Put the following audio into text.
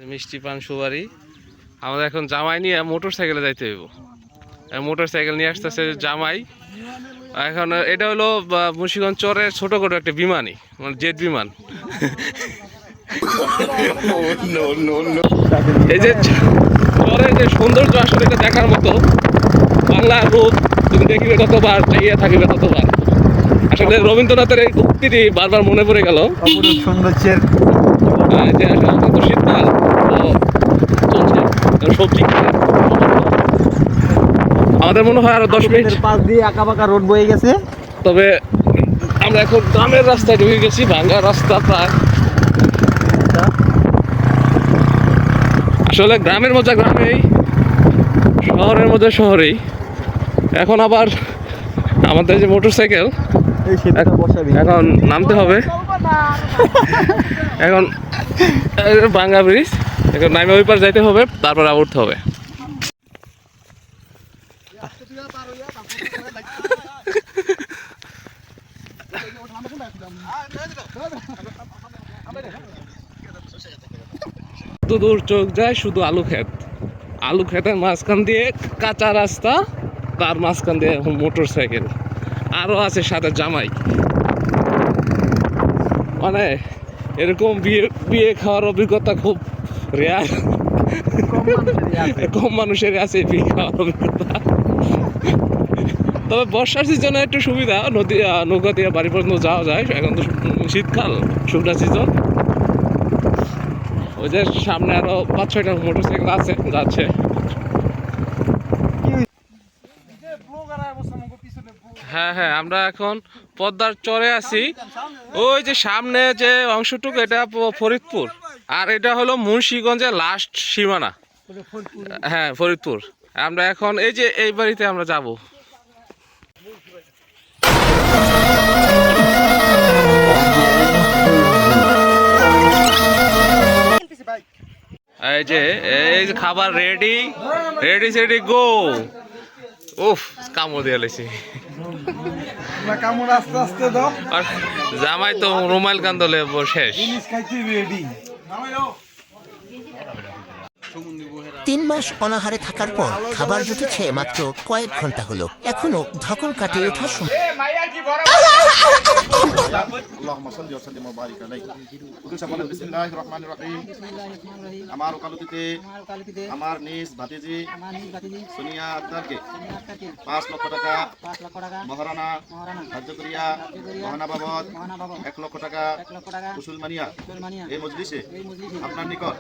মিষ্টি পান সুপারি আমাদের এখন জামাই নিয়ে মোটর সাইকেলে যাইতে হইব। মোটর সাইকেল নিয়ে আসতেছে জামাই। এখন এটা হলো মুন্সিগঞ্জ চরের ছোটখাটো একটা বিমানই, মানে জেট বিমান। এই যে চরের যে সৌন্দর্য আসলে এটা দেখার মতো। বাংলা রূপ তুমি দেখিবে ততবার, চাইয়া থাকিবে ততবার। আসলে রবীন্দ্রনাথের এই উক্তিটি বারবার মনে পড়ে গেল। সৌন্দর্যের যে আসলে তো শীতকাল চলছে, সবজি আমাদের মনে হয় আরো 10 মিনিট পাশ দিয়ে আঁকা বাঁকা রোড বয়ে গেছে। তবে আমরা এখন গ্রামের রাস্তায় ঢুকে গেছি, ভাঙ্গা রাস্তা প্রায়। আসলে গ্রামের মধ্যে গ্রামেই, শহরের মধ্যে শহরেই। এখন আবার আমাদের যে মোটর সাইকেল এখন নামতে হবে। এখন ভাঙ্গা ব্রিজ, এখন নামে ওই পার যাইতে হবে, তারপর আবার উঠতে হবে। দূর চোখ যায় শুধু আলু ক্ষেত, আলু ক্ষেতের মাঝখান দিয়ে কাঁচা রাস্তা, তার মাঝখান দিয়ে মোটর সাইকেল, আরো আছে সাথে জামাই। মানে এরকম বিয়ে খাওয়ার অভিজ্ঞতা খুব রেয়ার, কম মানুষের আছে বিয়ে খাওয়ার অভিজ্ঞতা। তবে বর্ষার সিজনে একটু সুবিধা, নদী নৌকা দিয়ে বাড়ি পর্যন্ত যাওয়া যায়। এখন তো শীতকাল, শুকনা সিজন। ওই যে সামনে আরো 5-6টা মোটর সাইকেল আছে, যাচ্ছে। হ্যাঁ হ্যাঁ, আমরা এখন পদ্মার চরে আছি। ওই যে সামনে যে অংশটুকু, এটা ফরিদপুর, আর এটা হলো মুন্সিগঞ্জের লাস্ট সীমানা। হ্যাঁ, ফরিদপুর। আমরা এখন এই যে এই বাড়িতে আমরা যাব। এই যে খাবার রেডি রেডি সেডি গো। উফ, কামড় দিয়ে লেছি। আর জামাই তো রুমাল কান্দলে শেষ। 3 মাস অনাহারে থাকার পর খাবার জুটেছে মাত্র কয়েক ঘন্টা হলো, এখনো ধকল কাটিয়ে ওঠার সময়। আমার ওকালতিতে আমার নিজ ভাতিজি সোনিয়া আক্তারকে 5 লক্ষ টাকা মহারানা ধার্য করিয়া গহনা বাবদ 1 লক্ষ টাকা কুশল মানিয়া এই মজলিসে আপনার নিকট